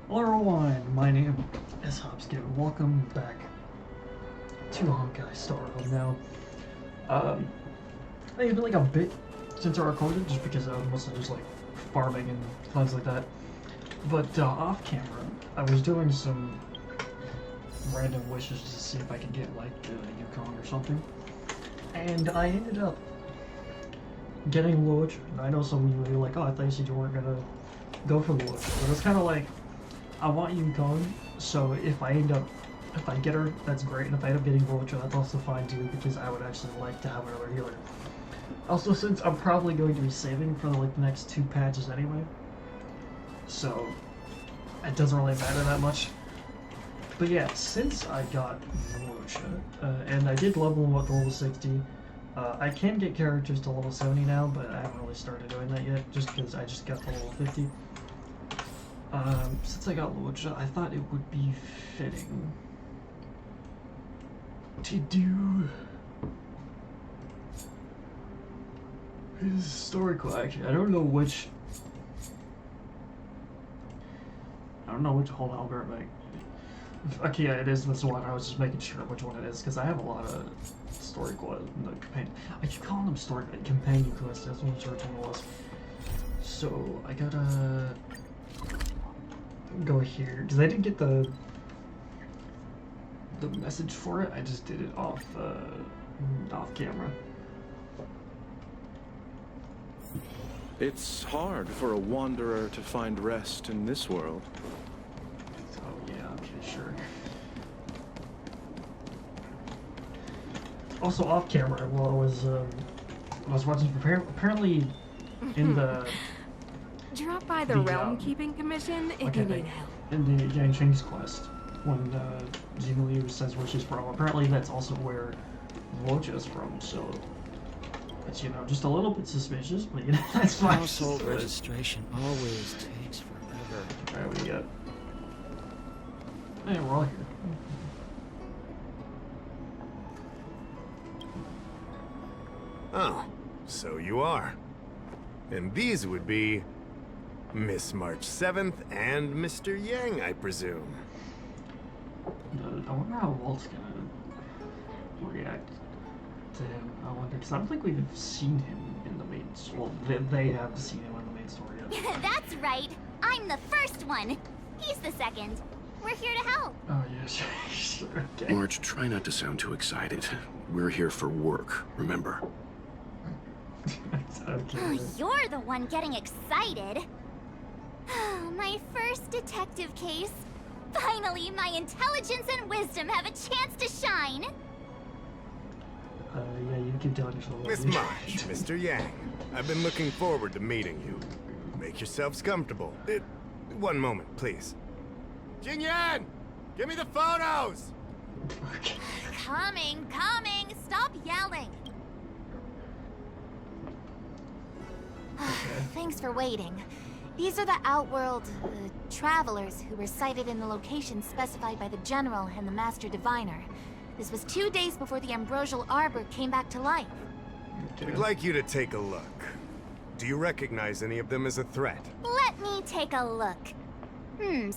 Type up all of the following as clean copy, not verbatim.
Hello everyone, my name is Hopskin. Welcome back to Honkai StarRail. Now, it's been like a bit since I recorded, just because I was mostly just like farming and things like that. But off camera, I was doing some random wishes to see if I could get like a Yukon or something, and I ended up getting Luocha. And I know some of you were like, "Oh, I thought you said you weren't gonna go for Luocha," but it's kind of like, I want Yukon, so if I get her, that's great, and if I end up getting Luocha, that's also fine too, because I would actually like to have another healer. Also, since I'm probably going to be saving for like the next 2 patches anyway, so it doesn't really matter that much. But yeah, since I got Luocha, and I did level them up to level 60, I can get characters to level 70 now, but I haven't really started doing that yet, just because I just got to level 50. Since I got Luocha, I thought it would be fitting to do his story quest. Actually, I don't know which. Hold on, I'll be right back. Okay, yeah, it is this one. I was just making sure which one it is because I have a lot of story quests. No, companion. I keep calling them story companion quests. That's what I'm sure which one it was. So I gotta go here because I didn't get the message for it. I just did it off camera. It's hard for a wanderer to find rest in this world. Oh yeah, okay, sure. Also off camera, while I was watching, apparently in the drop by the Realm Keeping Commission if you need help. In the Yang Cheng's quest, when Xena Liu says where she's from, apparently that's also where Luocha is from, so it's, you know, just a little bit suspicious, but you know, that's fine. Household registration always takes forever. Alright, we got... Hey, we're all here. Oh, so you are. And these would be Miss March 7th and Mr. Yang, I presume. I wonder how Walt's gonna react to him. I wonder, because I don't think we've seen him in the main story. Well, they have seen him in the main story yet. That's right. I'm the first one. He's the second. We're here to help. Oh, yeah, sure, okay. March, try not to sound too excited. We're here for work, remember? Okay. Oh, you're the one getting excited. My first detective case. Finally, my intelligence and wisdom have a chance to shine. Yeah, you can tell yourself. Miss March, Mr. Yang, I've been looking forward to meeting you. Make yourselves comfortable. One moment, please. Jingyan! Give me the photos! Coming. Stop yelling. Thanks for waiting. These are the Outworld travelers who were sighted in the location specified by the General and the Master Diviner. This was 2 days before the Ambrosial Arbor came back to life. We'd like you to take a look. Do you recognize any of them as a threat? Let me take a look.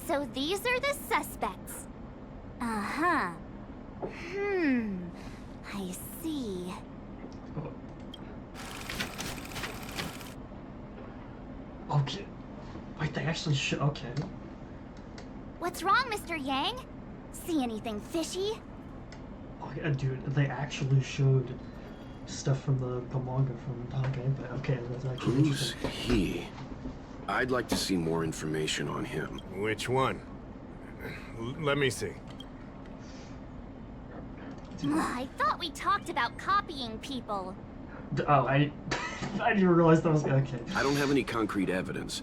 So these are the suspects. Uh-huh. I see. Okay. Wait, they actually should. Okay. What's wrong, Mr. Yang? See anything fishy? Oh, yeah, dude, they actually showed stuff from the manga from Honkai, but okay, that's actually Who's interesting. he? I'd like to see more information on him. Which one? Let me see. I thought we talked about copying people. Oh, I didn't realize that was okay. I don't have any concrete evidence,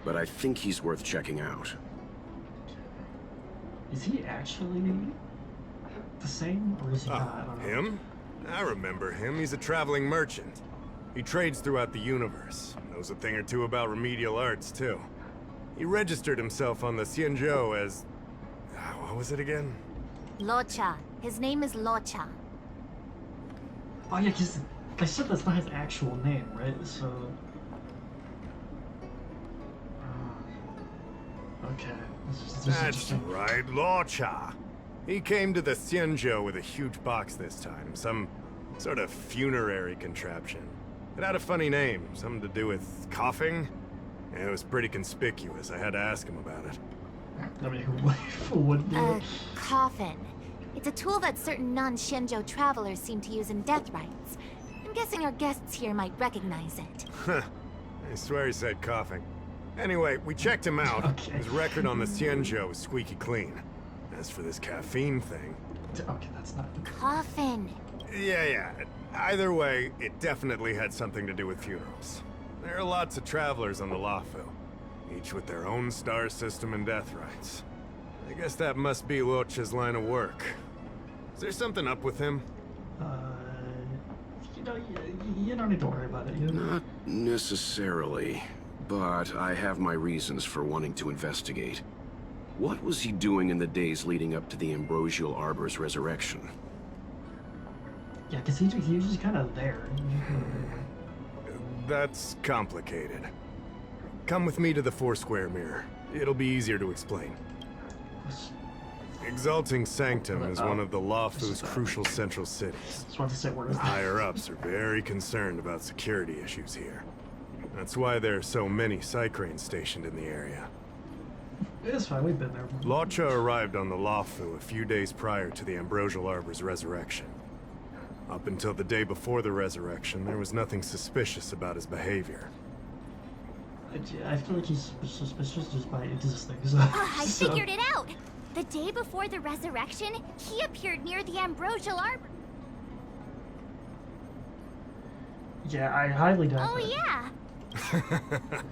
but I think he's worth checking out. Is he actually the same, or is he not? I don't know. Him? I remember him. He's a traveling merchant. He trades throughout the universe. Knows a thing or two about remedial arts, too. He registered himself on the Xianzhou as... what was it again? Luocha. His name is Luocha. Oh yeah, because I said that's not his actual name, right? So... Okay. This is That's interesting. right, Luocha. He came to the Xianzhou with a huge box this time. Some sort of funerary contraption. It had a funny name, something to do with coughing. It was pretty conspicuous. I had to ask him about it. I mean, who wouldn't do A it? coffin. It's a tool that certain non-Shinjo travelers seem to use in death rites. I'm guessing our guests here might recognize it. I swear he said coughing. Anyway, we checked him out. Okay. His record on the Xianzhou is squeaky clean. As for this caffeine thing... Okay, that's not... Coffin. Yeah. Either way, it definitely had something to do with funerals. There are lots of travelers on the Luofu, each with their own star system and death rites. I guess that must be Luocha's line of work. Is there something up with him? You know, you don't need to worry about it. Not necessarily, but I have my reasons for wanting to investigate. What was he doing in the days leading up to the Ambrosial Arbor's resurrection? Yeah, because he was just kind of there. That's complicated. Come with me to the Foursquare Mirror. It'll be easier to explain. Exalting Sanctum is one of the Luofu's crucial central cities. Just want to say where The higher-ups are very concerned about security issues here. That's why there are so many Psycranes stationed in the area. It's fine, we've been there. Luocha arrived on the Luofu a few days prior to the Ambrosial Arbor's resurrection. Up until the day before the resurrection, there was nothing suspicious about his behavior. I feel like he's suspicious just by existing. So, I figured it out! The day before the resurrection, he appeared near the Ambrosial Arbor. Yeah, I highly doubt Oh, that. yeah!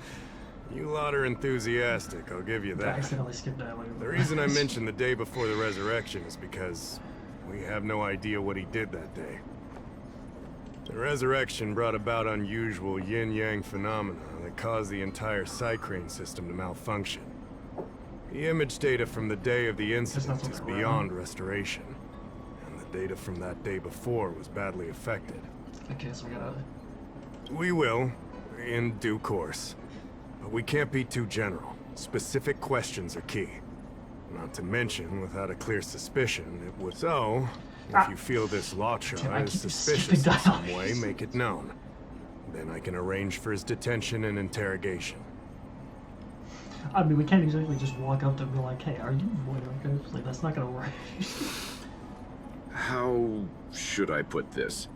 You lot are enthusiastic, I'll give you I that. accidentally skipped dialogue. The reason I mentioned the day before the resurrection is because we have no idea what he did that day. The resurrection brought about unusual yin-yang phenomena that caused the entire Psycrane system to malfunction. The image data from the day of the incident is beyond restoration, and the data from that day before was badly affected. Okay, so we gotta... We will, in due course. But we can't be too general. Specific questions are key. Not to mention, without a clear suspicion, it would... So, if you feel this Luocha is suspicious in some way, make it known. Then I can arrange for his detention and interrogation. I mean, we can't exactly just walk up to him and be like, hey, are you Luocha? Like, that's not gonna work. How should I put this?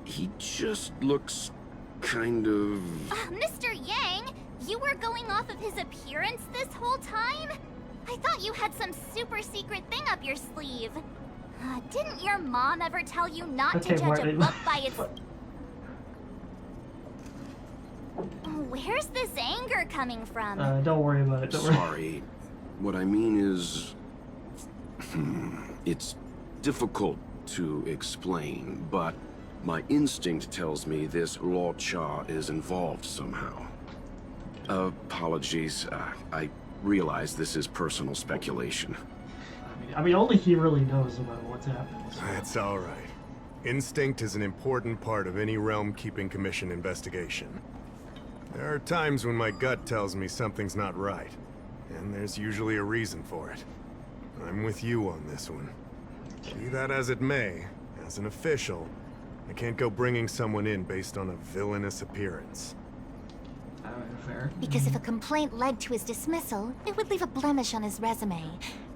He just looks kind of... Mr. Yang, you were going off of his appearance this whole time? I thought you had some super secret thing up your sleeve. Didn't your mom ever tell you not to judge a book by its... Where's this anger coming from? Don't worry about it. Don't worry. Sorry. What I mean is... it's difficult to explain, but my instinct tells me this Luocha is involved somehow. Apologies. I realize this is personal speculation. I mean, only he really knows about what's happened. So. That's all right. Instinct is an important part of any Realm Keeping Commission investigation. There are times when my gut tells me something's not right, and there's usually a reason for it. I'm with you on this one. Be that as it may, as an official, I can't go bringing someone in based on a villainous appearance. Fair. Because if a complaint led to his dismissal, it would leave a blemish on his resume,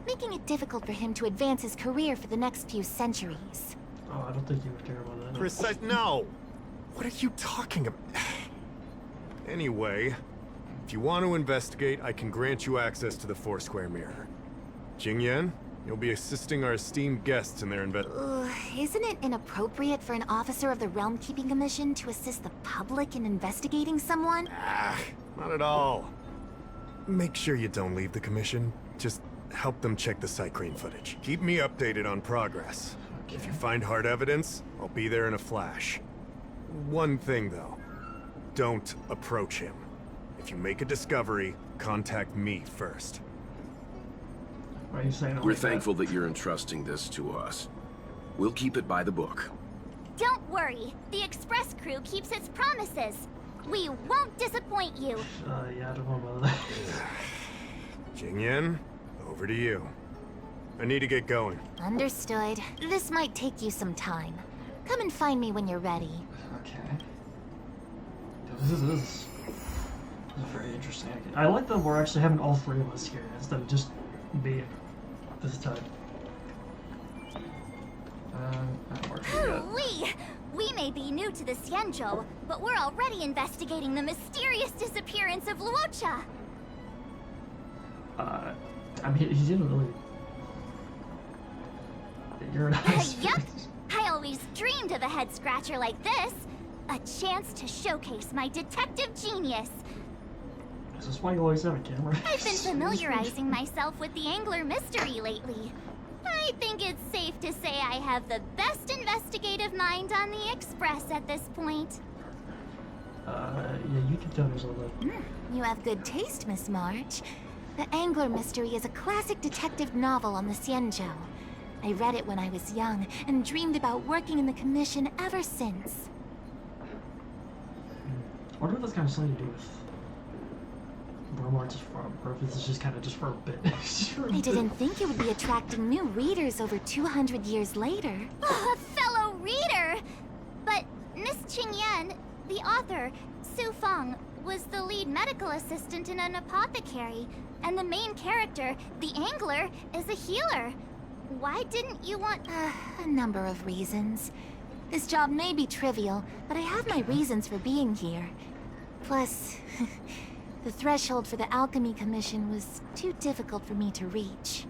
making it difficult for him to advance his career for the next few centuries. Oh, I don't think you would care about that. No! What are you talking about? Anyway, if you want to investigate, I can grant you access to the Foursquare Mirror. Jingyan, you'll be assisting our esteemed guests in their Isn't it inappropriate for an officer of the Realm Keeping Commission to assist the public in investigating someone? Not at all. Make sure you don't leave the commission. Just help them check the Psycrane footage. Keep me updated on progress. Okay. If you find hard evidence, I'll be there in a flash. One thing, though. Don't approach him. If you make a discovery, contact me first. Why are you saying it We're like that? thankful that you're entrusting this to us. We'll keep it by the book. Don't worry, the Express crew keeps its promises. We won't disappoint you. Yeah, I don't know about that. Jingyan, over to you. I need to get going. Understood. This might take you some time. Come and find me when you're ready. Okay. This is very interesting. I like that we're actually having all three of us here instead of just me this time. We may be new to the Xianzhou, but we're already investigating the mysterious disappearance of Luocha. I mean, he didn't really. You're nice. Yup! I always dreamed of a head-scratcher like this. A chance to showcase my detective genius. Is this why you always have a camera? I've been familiarizing myself with the Angler mystery lately. I think it's safe to say I have the best investigative mind on the Express at this point. Yeah, you can tell there's a little. You have good taste, Miss March. The Angler Mystery is a classic detective novel on the Xianzhou. I read it when I was young and dreamed about working in the commission ever since. I wonder if that's kind of something to do with Bromar just for, or if this is just kind of just for a bit. I didn't think it would be attracting new readers over 200 years later. A fellow reader! But Miss Qingyan, the author, Su Feng, was the lead medical assistant in an apothecary, and the main character, the Angler, is a healer. Why didn't you want... A number of reasons. This job may be trivial, but I have my reasons for being here. Plus, the threshold for the Alchemy Commission was too difficult for me to reach.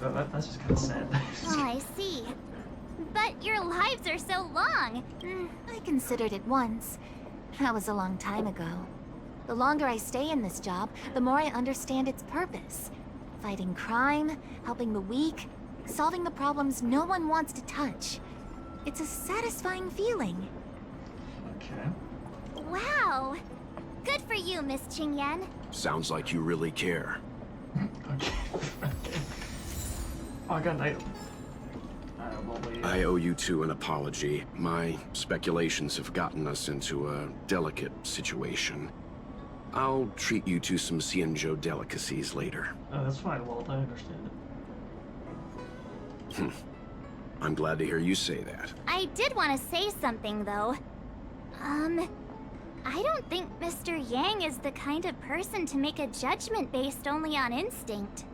That's just kind of sad. Oh, I see. But your lives are so long. I considered it once. That was a long time ago. The longer I stay in this job, the more I understand its purpose. Fighting crime, helping the weak, solving the problems no one wants to touch. It's a satisfying feeling. Okay. Wow. Good for you, Miss Qingyan. Sounds like you really care. Okay. Oh, I got an item. I owe you two an apology. My speculations have gotten us into a delicate situation. I'll treat you to some Xianzhou delicacies later. Oh, that's fine, Walt. I understand it. I'm glad to hear you say that. I did want to say something, though. I don't think Mr. Yang is the kind of person to make a judgment based only on instinct.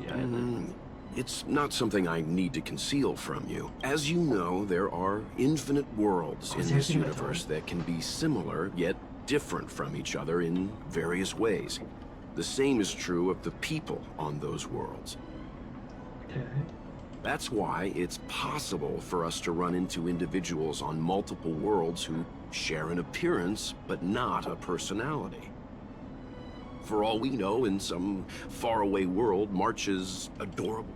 Yeah. It's not something I need to conceal from you. As you know, there are infinite worlds in this universe that can be similar, yet different from each other in various ways. The same is true of the people on those worlds. Okay. That's why it's possible for us to run into individuals on multiple worlds who share an appearance, but not a personality. For all we know, in some faraway world, March is adorable.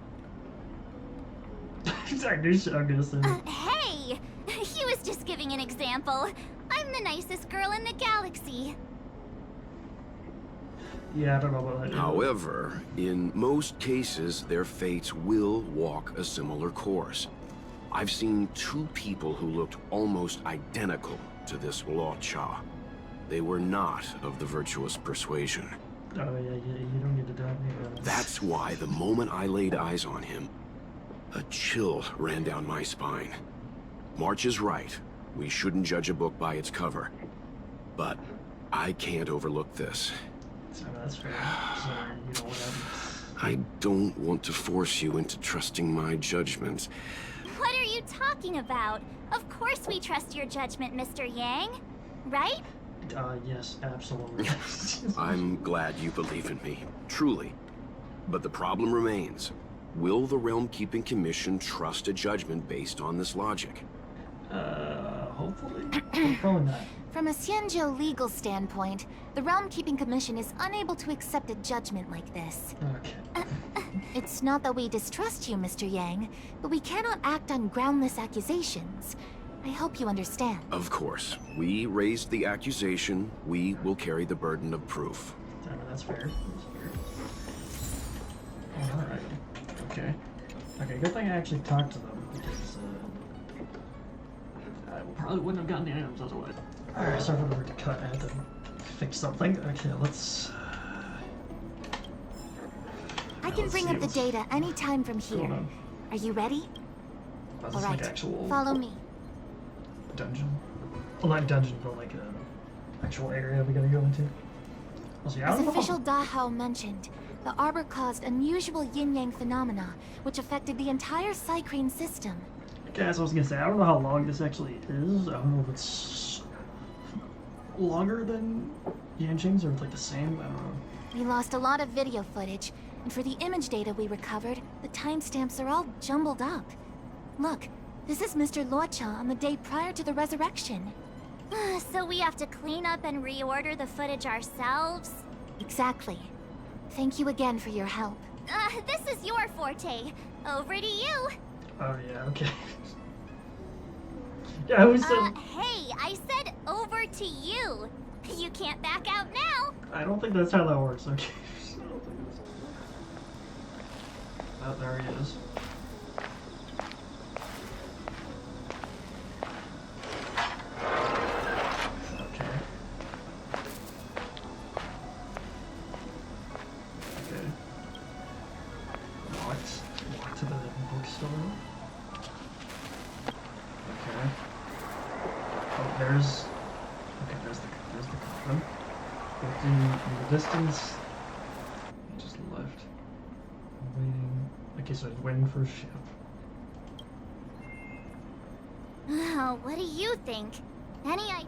I knew I'm gonna say that. Hey! He was just giving an example. I'm the nicest girl in the galaxy. Yeah, I don't know about that. However, in most cases, their fates will walk a similar course. I've seen two people who looked almost identical to this Luocha. They were not of the virtuous persuasion. Oh, yeah, you don't need to doubt me. That's why the moment I laid eyes on him, a chill ran down my spine. March is right. We shouldn't judge a book by its cover. But I can't overlook this. So that's fair. So, you know what happens. I don't want to force you into trusting my judgment. What are you talking about? Of course we trust your judgment, Mr. Yang. Right? Yes, absolutely. I'm glad you believe in me, truly. But the problem remains. Will the Realm Keeping Commission trust a judgment based on this logic? Hopefully. Probably not. From a Xianzhou legal standpoint, the Realm Keeping Commission is unable to accept a judgment like this. Okay. It's not that we distrust you, Mr. Yang, but we cannot act on groundless accusations. I hope you understand. Of course. We raised the accusation. We will carry the burden of proof. I mean, that's fair. That's fair. Alright. Okay. Okay, good thing I actually talked to them, because, I probably wouldn't have gotten the items otherwise. Alright, sorry for the cut at them. fix something. Okay, let's. I can let's bring see up the what's data anytime from going here. on. Are you ready? Is this Alright, like actual follow me. dungeon? Well, not dungeon, but like an actual area we gotta go into. Well, see, I As don't know. official Dahao mentioned, the arbor caused unusual yin-yang phenomena, which affected the entire Cycrane system. Guys, I was gonna say, I don't know how long this actually is. I don't know if it's longer than Yanqing's or like the same. I don't know. We lost a lot of video footage, and for the image data we recovered, the timestamps are all jumbled up. Look, this is Mr. Luocha on the day prior to the resurrection. So we have to clean up and reorder the footage ourselves? Exactly. Thank you again for your help. This is your forte. Over to you. Oh yeah, okay. Yeah, I was. Hey, I said over to you. You can't back out now. I don't think that's how that works. Okay. Oh, there he is. Okay. Okay. Locked to the bookstore. Okay. Oh, there's the coffin. Looked in the distance. He just left. Waiting. Okay, so he's waiting for a ship. What do you think? Any idea?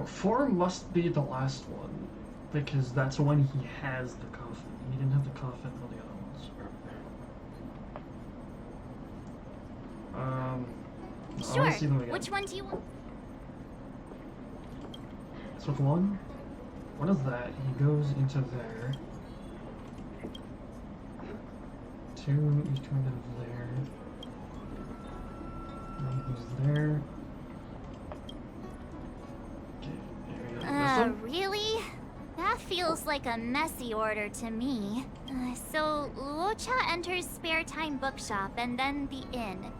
Four must be the last one, because that's when he has the coffin. He didn't have the coffin on the other ones. I wanna see them again. Which one do you want? So with one is that he goes into there. Two, he's turned out of there. One goes there. Okay, there we go. This one? Really? That feels like a messy order to me. So, Luocha enters Spare Time Bookshop and then the inn,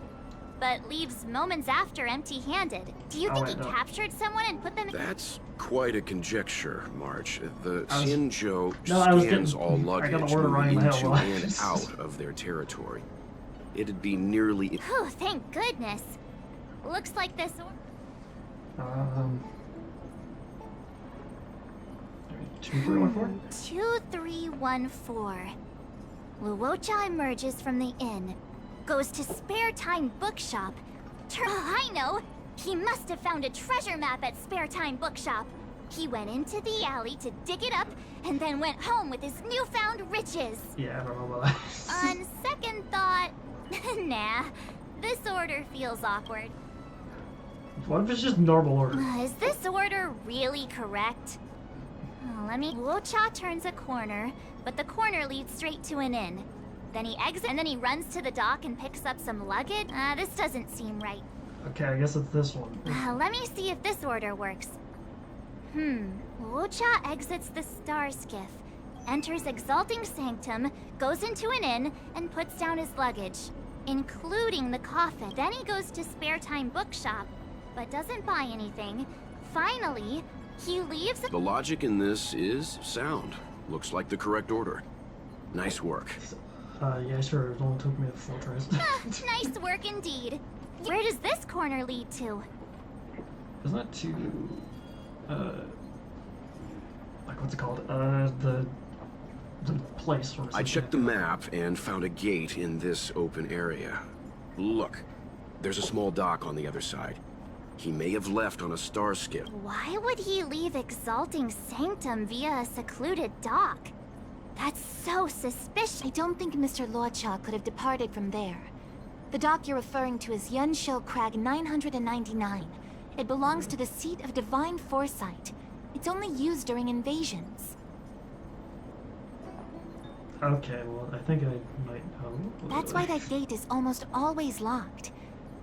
but leaves moments after empty-handed. Do you think he captured someone and put them in— That's quite a conjecture, March. The I was- Xianzhou No, I was scans getting- all I luggage got the order right in moving my into head. and out of their territory. It'd be nearly... Whew, thank goodness. Looks like this or— 2314? 2314. Luocha emerges from the inn, goes to Spare Time Bookshop. I know! He must have found a treasure map at Spare Time Bookshop. He went into the alley to dig it up, and then went home with his newfound riches. Yeah, I don't know about that. On second thought, nah, this order feels awkward. What if it's just normal order? Is this order really correct? Let me... Luocha turns a corner, but the corner leads straight to an inn. Then he exits, and then he runs to the dock and picks up some luggage? This doesn't seem right. Okay, I guess it's this one. Let me see if this order works. Luocha exits the Star Skiff, enters Exalting Sanctum, goes into an inn, and puts down his luggage, including the coffin. Then he goes to Spare Time Bookshop, but doesn't buy anything. Finally, he leaves... The logic in this is sound. Looks like the correct order. Nice work. Yeah, sure, it only took me a fortress. Nice work indeed. Where does this corner lead to? Isn't that to, like, what's it called? The place where I checked the map and found a gate in this open area. Look, there's a small dock on the other side. He may have left on a star skiff. Why would he leave Exalting Sanctum via a secluded dock? That's so suspicious. I don't think Mr. Luocha could have departed from there. The dock you're referring to is Yunshou Crag 999. It belongs to the seat of Divine Foresight. It's only used during invasions. Okay, well, I think I might know. That's why that gate is almost always locked.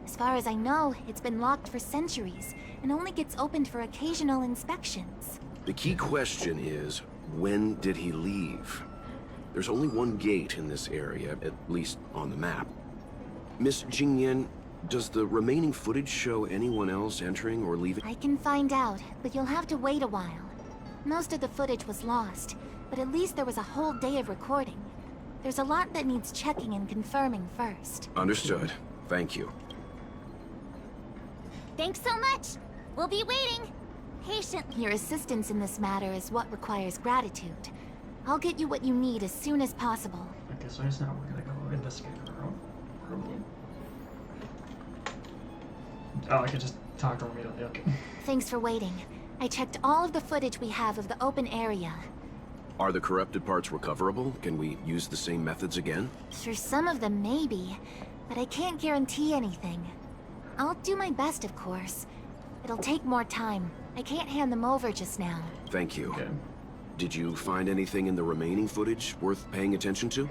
As far as I know, it's been locked for centuries, and only gets opened for occasional inspections. The key question is, when did he leave? There's only one gate in this area, at least on the map. Miss Jingyan, Does the remaining footage show anyone else entering or leaving? I can find out, but you'll have to wait a while. Most of the footage was lost, but at least there was a whole day of recording. There's a lot that needs checking and confirming first. Understood. Thank you. Thanks so much. We'll be waiting. Patiently. Your assistance in this matter is what requires gratitude. I'll get you what you need as soon as possible. Okay, so I guess now we're gonna go investigate her own. Probably. Oh, I could just talk to her immediately, okay. Thanks for waiting. I checked all of the footage we have of the open area. Are the corrupted parts recoverable? Can we use the same methods again? For some of them, maybe, but I can't guarantee anything. I'll do my best, of course. It'll take more time. I can't hand them over just now. Thank you. Okay. Did you find anything in the remaining footage worth paying attention to?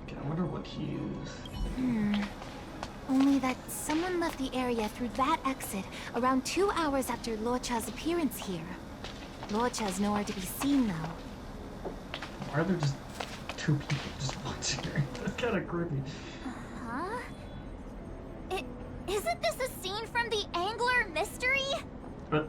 Okay, I wonder what he is. Only that someone left the area through that exit around 2 hours after Luocha's appearance here. Luocha's nowhere to be seen, though. Why are there just two people just watching her? That's kind of creepy. Huh? Isn't this a scene from the Angler mystery? But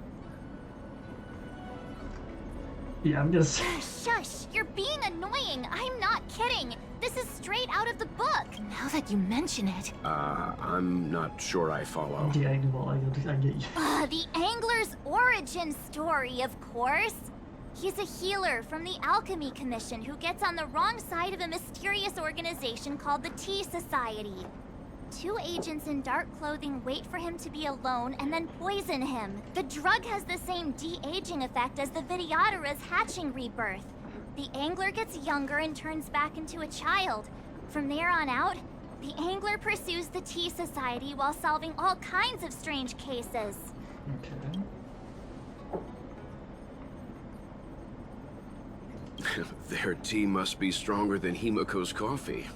yeah, I'm gonna say. Shush, you're being annoying. I'm not kidding. This is straight out of the book. Now that you mention it, I'm not sure I follow. Yeah, well, I get you. The Angler's origin story, of course. He's a healer from the Alchemy Commission who gets on the wrong side of a mysterious organization called the Tea Society. 2 agents in dark clothing wait for him to be alone and then poison him. The drug has the same de-aging effect as the Videodara's hatching rebirth. The Angler gets younger and turns back into a child. From there on out, the Angler pursues the Tea Society while solving all kinds of strange cases. Okay. Their tea must be stronger than Himiko's coffee.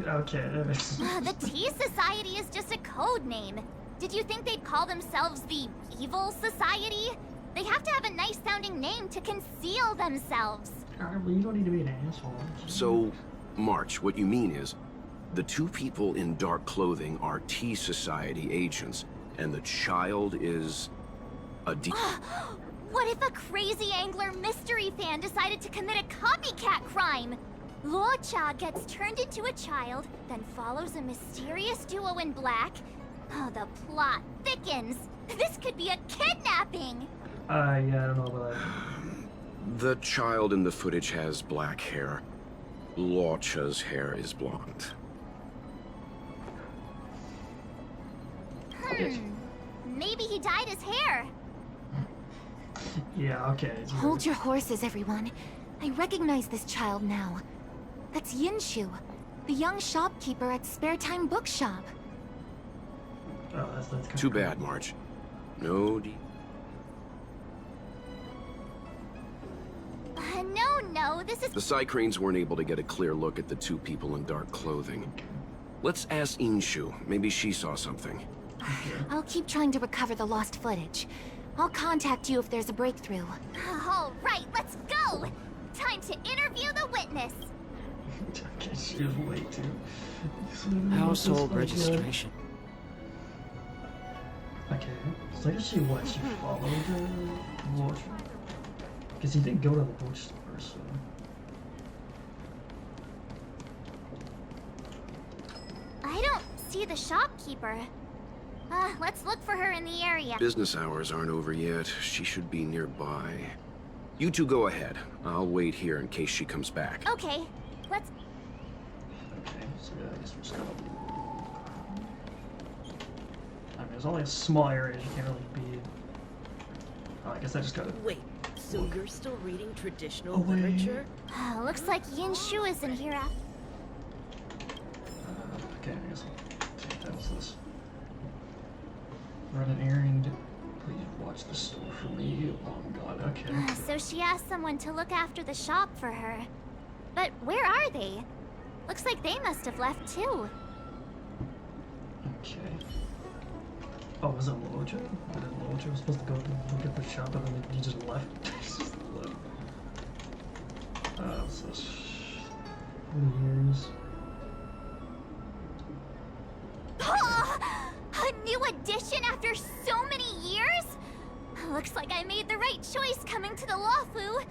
Okay, that makes sense. The Tea Society is just a code name. Did you think they'd call themselves the Evil Society? They have to have a nice sounding name to conceal themselves. Alright, well, you don't need to be an asshole. So, March, what you mean is, the 2 people in dark clothing are Tea Society agents, and the child is a What if a crazy Angler mystery fan decided to commit a copycat crime? Luocha gets turned into a child, then follows a mysterious duo in black. Oh, the plot thickens. This could be a kidnapping! Yeah, I don't know about that. The child in the footage has black hair. Luocha's hair is blonde. Maybe he dyed his hair. Yeah, okay. hold your horses, everyone. I recognize this child now. That's Yinshu, the young shopkeeper at Spare Time Bookshop. Oh, that's kind Too bad, March. No No, this is... The Cycranes weren't able to get a clear look at the 2 people in dark clothing. Let's ask Inshu. Maybe she saw something. I'll keep trying to recover the lost footage. I'll contact you if there's a breakthrough. All right, let's go! Time to interview the witness. Okay, she was way too. Household registration. Okay, so I guess she followed the Luocha. Because he didn't go to the bookstore, so. I don't see the shopkeeper. Let's look for her in the area. Business hours aren't over yet. She should be nearby. You 2 go ahead. I'll wait here in case she comes back. Okay, let's... Okay, so yeah, I guess we're just gonna... I mean, there's only a small area, you can't really be... Oh, I guess I just gotta... Wait, so you're still reading traditional Away. literature? looks like Yinshu is in here after... Okay, I guess I'll take that. What's this? Run an errand. Please watch the store for me. Oh god, okay. So she asked someone to look after the shop for her. But where are they? Looks like they must have left too. Okay. Oh, was it Luocha? I didn't Luocha was supposed to go to look at the shop and then he just left. He just left. What's this? Years. new edition after so many years? Looks like I made the right choice coming to the Luocha.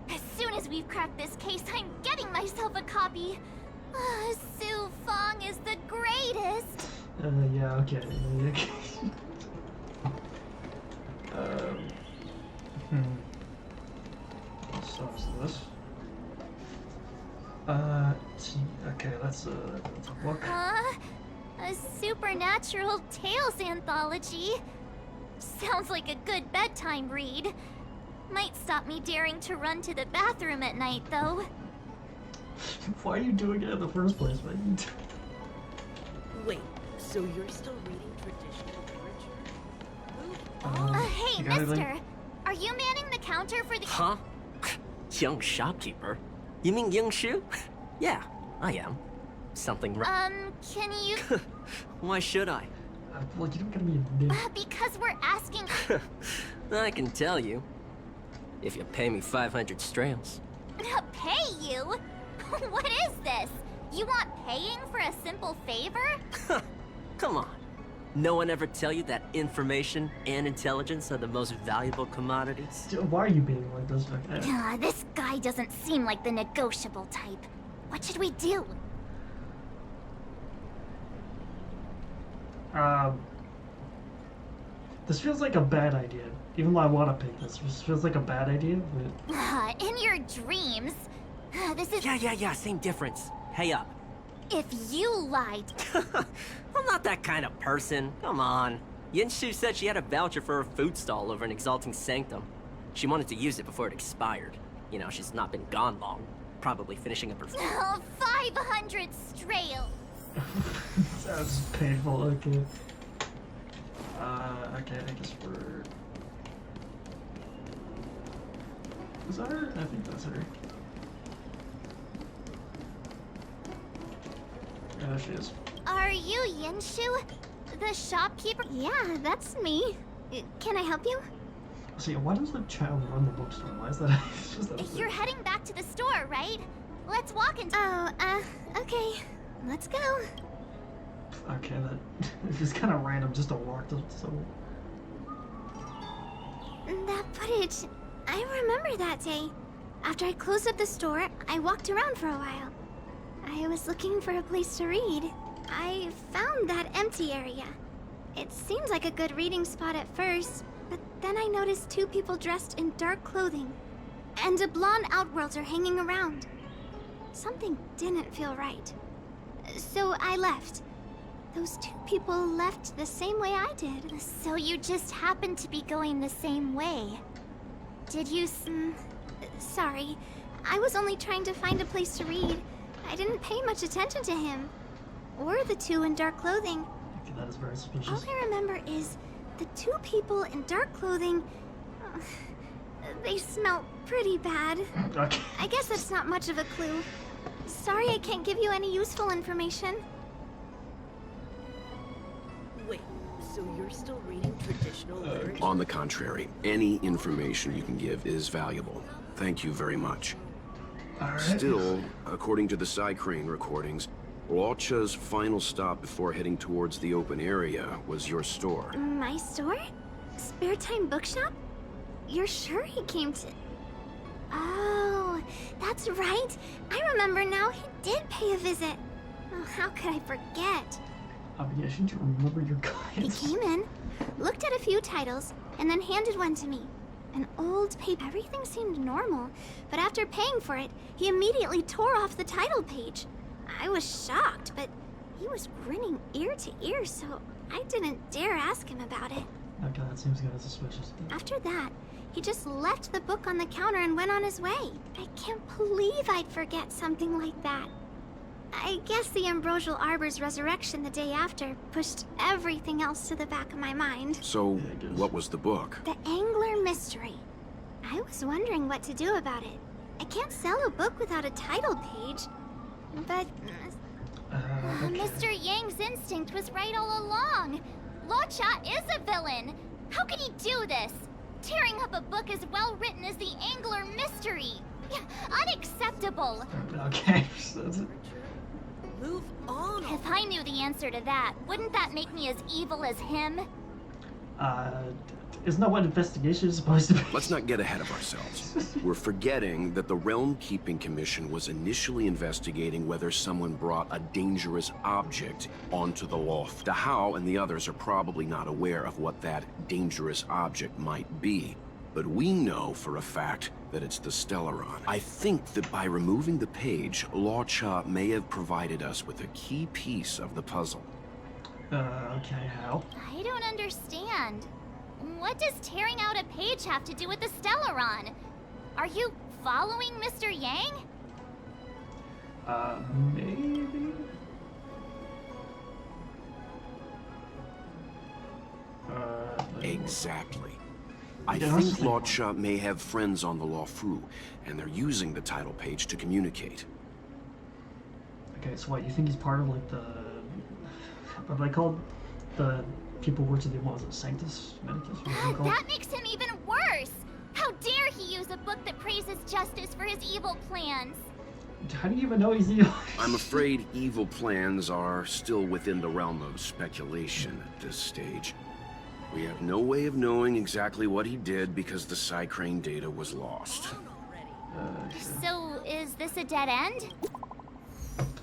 As soon as we've cracked this case, I'm getting myself a copy. Su Fong is the greatest. Yeah, okay. So is this? Okay, that's a book. A supernatural tales anthology. Sounds like a good bedtime read. Might stop me daring to run to the bathroom at night, though. Why are you doing it in the first place, man? Wait, so you're still reading traditional literature? Hey, you got anything? mister! Are you manning the counter for the— Huh? Young shopkeeper? You mean Young Shu? Yeah, I am. Something wrong. Can you— Why should I? Well, you don't gotta be a nit. because we're asking— I can tell you. If you pay me 500 strails. Pay you? What is this? You want paying for a simple favor? Come on. No one ever tell you that information and intelligence are the most valuable commodities? Why are you being like this? Okay. This guy doesn't seem like the negotiable type. What should we do? This feels like a bad idea. Even though I want to pick this feels like a bad idea, but... In your dreams, this is— Yeah, same difference. Pay up. If you lied— I'm not that kind of person. Come on. Yinshu said she had a voucher for her food stall over in Exalting Sanctum. She wanted to use it before it expired. You know, she's not been gone long. Probably finishing up her food. 500 strail. Sounds painful, okay. Okay, I guess we're... Is that her? I think that's her. Yeah, there she is. Are you Yinshu? The shopkeeper? Yeah, that's me. Can I help you? See, why does the child run the bookstore? Why is that? It's just that You're heading back to the store, right? Let's walk into— okay. Let's go. Okay, that it's just kind of random just to walk to someone. That footage, I remember that day. After I closed up the store, I walked around for a while. I was looking for a place to read. I found that empty area. It seemed like a good reading spot at first, but then I noticed two people dressed in dark clothing, and a blonde outworlder hanging around. Something didn't feel right. So I left. Those two people left the same way I did. So you just happened to be going the same way. Did you Sorry. I was only trying to find a place to read. I didn't pay much attention to him. Or the two in dark clothing. Okay, that is very suspicious. All I remember is the two people in dark clothing... they smell pretty bad. Okay. I guess that's not much of a clue. Sorry I can't give you any useful information. Wait, so you're still reading traditional literature? On the contrary, any information you can give is valuable. Thank you very much. Alright. Still, according to the Crane recordings, Luocha's final stop before heading towards the open area was your store. My store? Spare Time Bookshop? You're sure he came to... Oh, that's right. I remember now. He did pay a visit. Oh, how could I forget? Obligation to remember your He clients. came in, looked at a few titles, and then handed one to me. An old paper. Everything seemed normal, but after paying for it, he immediately tore off the title page. I was shocked, but he was grinning ear to ear, so I didn't dare ask him about it. Okay, that seems kind of suspicious. After that, he just left the book on the counter and went on his way. I can't believe I'd forget something like that. I guess the Ambrosial Arbor's resurrection the day after pushed everything else to the back of my mind. So, what was the book? The Angler Mystery. I was wondering what to do about it. I can't sell a book without a title page. But... Okay. Mr. Yang's instinct was right all along. Luocha is a villain. How could he do this? Tearing up a book as well written as the Angler Mystery. Unacceptable. Okay. So Move on. If I knew the answer to that, wouldn't that make me as evil as him? Isn't that what investigation is supposed to be? Let's not get ahead of ourselves. We're forgetting that the Realm Keeping Commission was initially investigating whether someone brought a dangerous object onto the loft. Dahao and the others are probably not aware of what that dangerous object might be. But we know for a fact that it's the Stellaron. I think that by removing the page, Luocha may have provided us with a key piece of the puzzle. Okay, how? I don't understand. What does tearing out a page have to do with the Stellaron? Are you following Mr. Yang? Maybe? Exactly. I think Luocha may have friends on the Luofu, and they're using the title page to communicate. Okay, so what, you think he's part of, like, the... what are they called? The people who work to the, what was it, Sanctus? Medicus? What are they called? That makes him even worse! How dare he use a book that praises justice for his evil plans? How do you even know he's evil? I'm afraid evil plans are still within the realm of speculation at this stage. We have no way of knowing exactly what he did because the Psycrane data was lost. So, is this a dead end?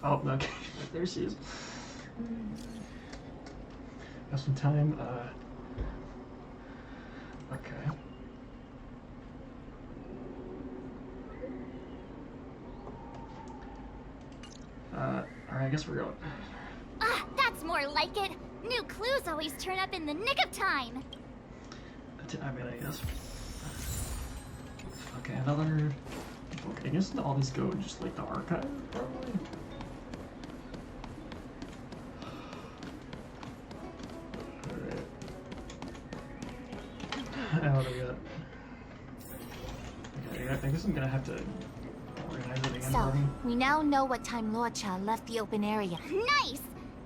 Oh, okay. There she is. Got some time. Okay. Alright, I guess we're going. Ah, that's more like it. New clues always turn up in the nick of time. I mean, I guess. Okay, another. Okay, I guess all these go just like the archive, probably. Alright. What do we got? Okay, I guess I'm gonna have to organize it again. So, we now know what time Luocha left the open area. Nice!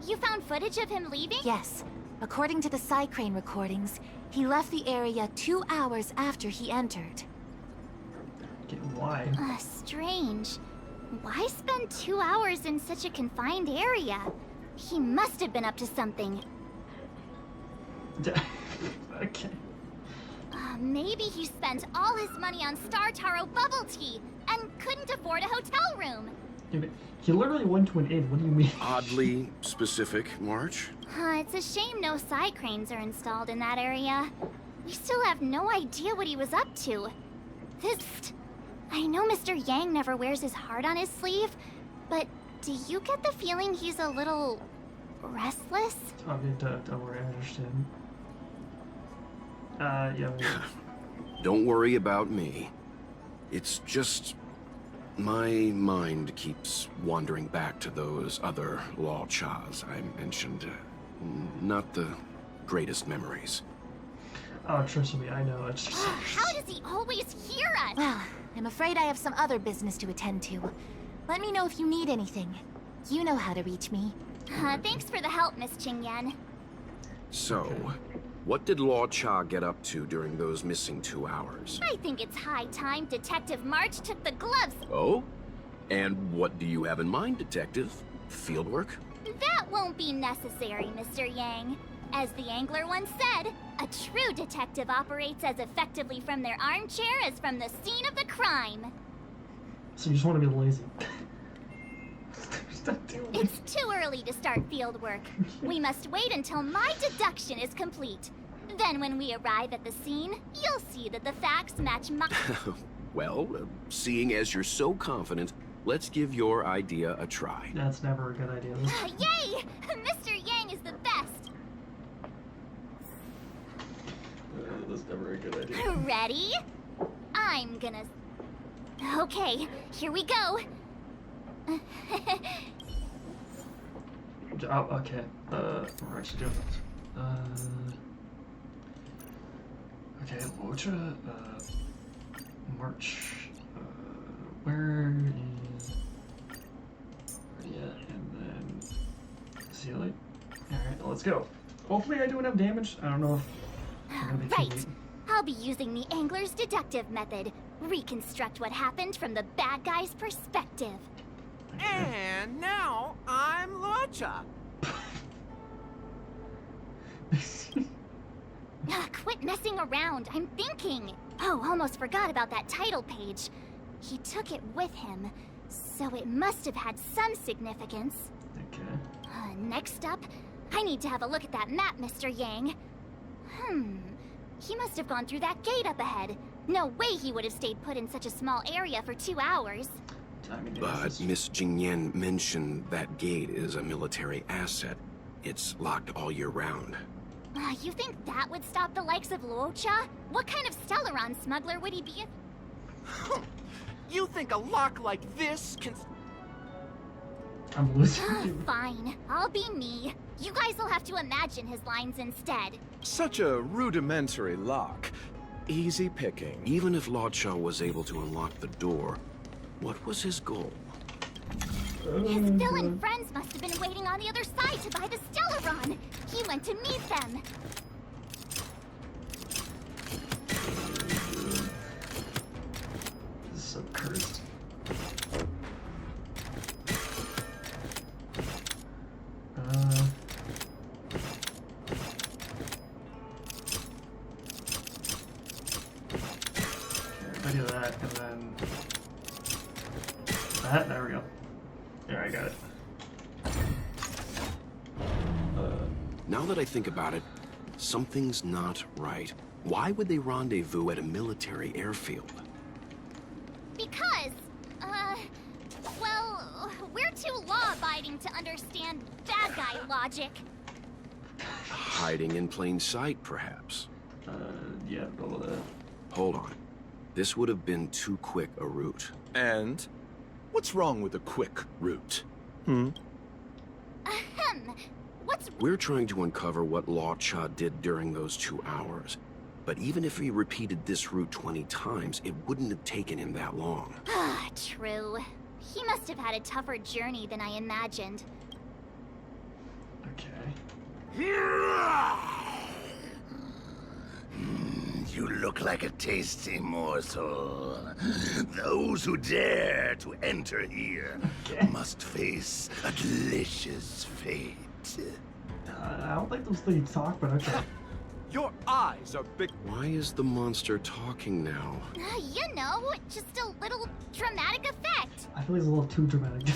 You found footage of him leaving? Yes. According to the Psycrane recordings, he left the area 2 hours after he entered. Okay, why? Strange. Why spend 2 hours in such a confined area? He must have been up to something. Okay. Maybe he spent all his money on Star Taro bubble tea and couldn't afford a hotel room. He literally went to an inn. What do you mean? Oddly specific, March. It's a shame no Psycranes are installed in that area. We still have no idea what he was up to. I know Mr. Yang never wears his heart on his sleeve, but do you get the feeling he's a little restless? I mean, don't worry, I understand. Yeah. Don't worry about me. It's just... my mind keeps wandering back to those other Luochas I mentioned. Not the greatest memories. Oh, trust me, I know. It's just... How does he always hear us? Well, I'm afraid I have some other business to attend to. Let me know if you need anything. You know how to reach me. Thanks for the help, Miss Qingyan. So, what did Luocha get up to during those missing 2 hours? I think it's high time Detective March took the gloves. Oh? And what do you have in mind, Detective? Fieldwork? That won't be necessary, Mr. Yang. As the angler once said, a true detective operates as effectively from their armchair as from the scene of the crime. So you just want to be lazy. It's too early to start field work. We must wait until my deduction is complete. Then when we arrive at the scene, you'll see that the facts match my... Well, seeing as you're so confident, let's give your idea a try. That's never a good idea. Yay! Mr. Yang is the best! That's never a good idea. Ready? I'm gonna... Okay, here we go. Oh, okay. We're actually doing this. Okay, Luocha, March, where is... Yeah, and then... Ceiling? Alright, let's go. Hopefully I do enough damage. I don't know if... I'm gonna be too Right. late. I'll be using the angler's deductive method. Reconstruct what happened from the bad guy's perspective. And now I'm Luocha. Quit messing around. I'm thinking. Oh, almost forgot about that title page. He took it with him, so it must have had some significance. Okay. Next up, I need to have a look at that map, Mr. Yang. He must have gone through that gate up ahead. No way he would have stayed put in such a small area for 2 hours. But Miss Jingyan mentioned that gate is a military asset. It's locked all year round. You think that would stop the likes of Luocha? What kind of Stellaron smuggler would he be? You think a lock like this can... I'm listening. Fine, I'll be me. You guys will have to imagine his lines instead. Such a rudimentary lock. Easy picking. Even if Luocha was able to unlock the door, what was his goal? His villain friends must have been waiting on the other side to buy the Stellaron. He went to meet them. This is so cursed. I do that, and then that. There we go. There, I got it. Now that I think about it, something's not right. Why would they rendezvous at a military airfield? Because, well, we're too law-abiding to understand bad guy logic. Hiding in plain sight, perhaps. Yeah, roll that. Hold on. This would have been too quick a route. And? What's wrong with a quick route? We're trying to uncover what Luocha did during those 2 hours. But even if he repeated this route 20 times, it wouldn't have taken him that long. True. He must have had a tougher journey than I imagined. Okay. You look like a tasty morsel. Those who dare to enter here must face a delicious fate. I don't think those things talk, but okay. Your eyes are big. Why is the monster talking now? You know, just a little dramatic effect. I feel like it's a little too dramatic.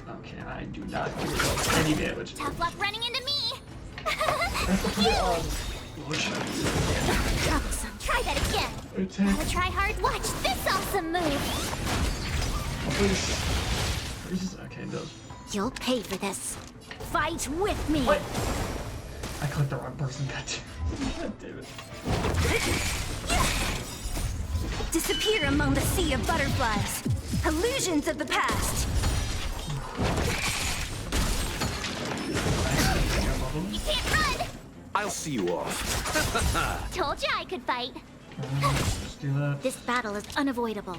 Okay, I do not do any damage. Tough luck running into me. Troublesome. Try that again. Gotta try hard. Watch this awesome move. Okay, it does. You'll pay for this. Fight with me. What? I clicked the wrong person. God damn it. Disappear among the sea of butterflies. Illusions of the past. You can't run. I'll see you off. Told you I could fight. Just do that. This battle is unavoidable.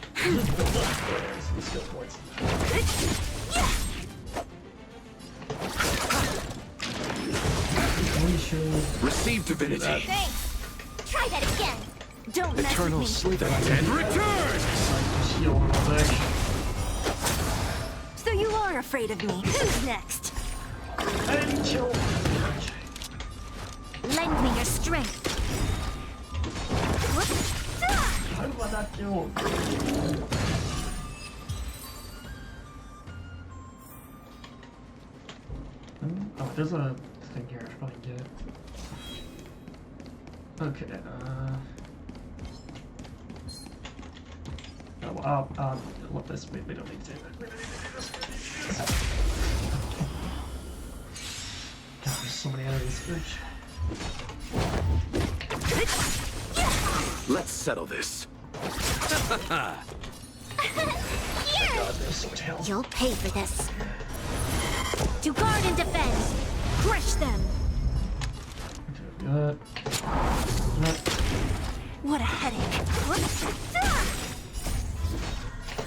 Receive divinity. Thanks. Try that again. Don't mess Eternal with slither. And return! So you are afraid of me. Who's next? Lend me your strength. How do I not kill? Oh, there's a thing here. I should probably get it. Okay, oh, well, I'll let this. We don't need to do that. God, there's so many enemies. Let's settle this. Here. You'll pay for this. To guard and defend. Crush them. What a headache.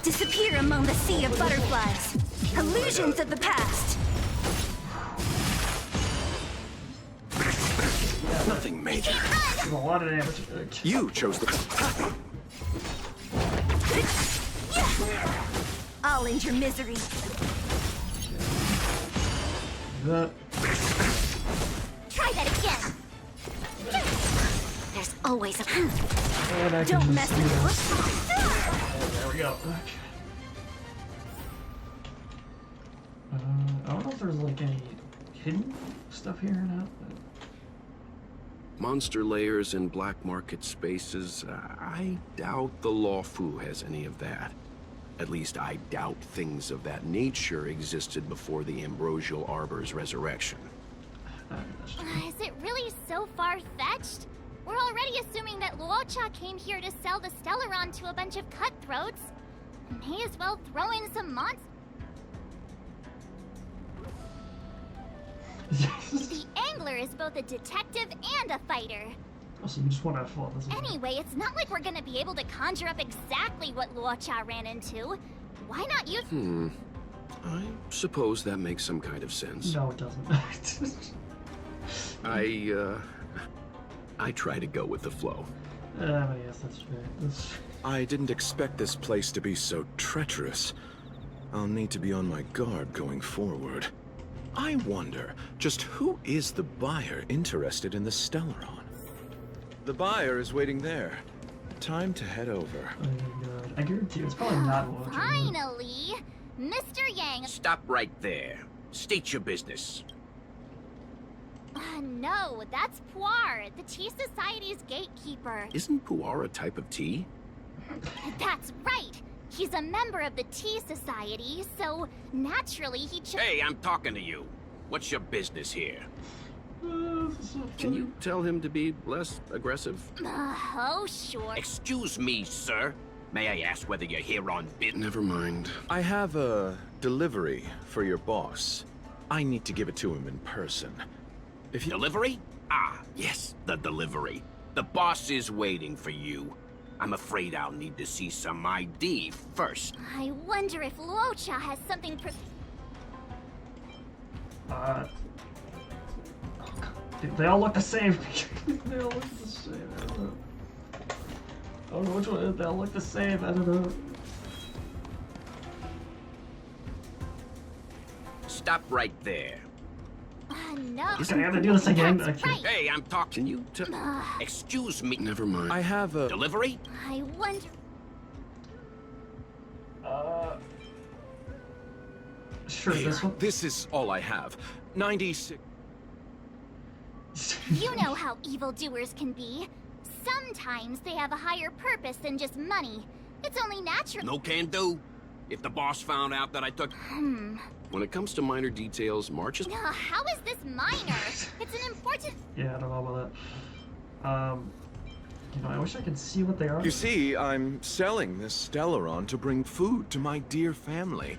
Disappear among the sea of butterflies. Illusions of the past. Nothing major. There's a lot of damage. You chose the... I'll end your misery. That. Try that again. There's always a... And I can Don't just mess do with that. me. There we go. I don't know if there's like any hidden stuff here or not. But... Monster layers and black market spaces, I doubt the Luocha has any of that. At least I doubt things of that nature existed before the Ambrosial Arbor's resurrection. Is it really so far-fetched? We're already assuming that Luocha came here to sell the Stellaron to a bunch of cutthroats. May as well throw in some monsters. The Angler is both a detective and a fighter. Oh, so you just want to have fun. Anyway, it's not like we're gonna be able to conjure up exactly what Luocha ran into. Why not use... I suppose that makes some kind of sense. No, it doesn't. I try to go with the flow. Yes, that's fair. I didn't expect this place to be so treacherous. I'll need to be on my guard going forward. I wonder, just who is the buyer interested in the Stellaron? The buyer is waiting there. Time to head over. Oh my god. I guarantee it's probably not Luocha. Finally! Mr. Yang... Stop right there. State your business. No, that's Puar, the Tea Society's gatekeeper. Isn't Puar a type of tea? That's right! He's a member of the Tea Society, so naturally he chose... Hey, I'm talking to you. What's your business here? Can you tell him to be less aggressive? Oh, sure. Excuse me, sir. May I ask whether you're here on business? Never mind. I have a delivery for your boss. I need to give it to him in person. If you... Delivery? Ah, yes, the delivery. The boss is waiting for you. I'm afraid I'll need to see some ID first. I wonder if Luocha has something Dude, they all look the same. They all look the same. I don't know. I don't know which one. They all look the same. I don't know. Stop right there. No. Okay, I gotta do this again. That's Okay. right. Hey, I'm talking. Can you excuse me? Never mind. I have a... Delivery? I wonder... Sure, this one. This is all I have. 96... You know how evildoers can be. Sometimes they have a higher purpose than just money. It's only natural. No can do. If the boss found out that I took... When it comes to minor details, March is... How is this minor? It's an important... Yeah, I don't know about that. You know, I wish I could see what they are. You see, I'm selling this Stellaron to bring food to my dear family.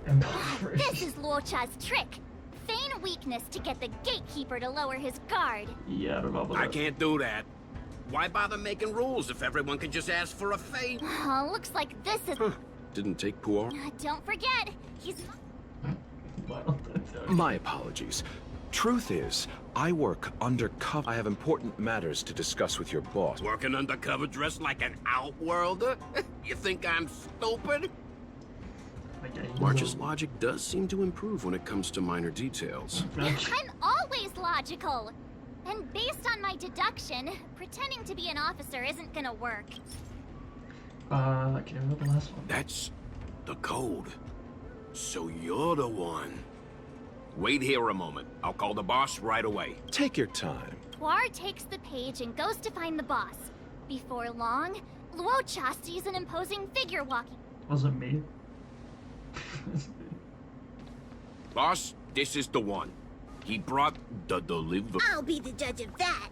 This is Luocha's trick. Feign weakness to get the gatekeeper to lower his guard. Yeah, I don't know about that. I can't do that. Why bother making rules if everyone can just ask for a favor? Looks like this is... Didn't take Puar? Don't forget, he's... My apologies. Truth is, I work undercover. I have important matters to discuss with your boss. Working undercover dressed like an outworlder? You think I'm stupid? March's logic does seem to improve when it comes to minor details. I'm always logical. And based on my deduction, pretending to be an officer isn't gonna work. Okay, what the last one? That's the code. So you're the one. Wait here a moment. I'll call the boss right away. Take your time. Puar takes the page and goes to find the boss. Before long, Luocha sees an imposing figure walking. Was it me? Boss, this is the one. He brought the delivery. I'll be the judge of that.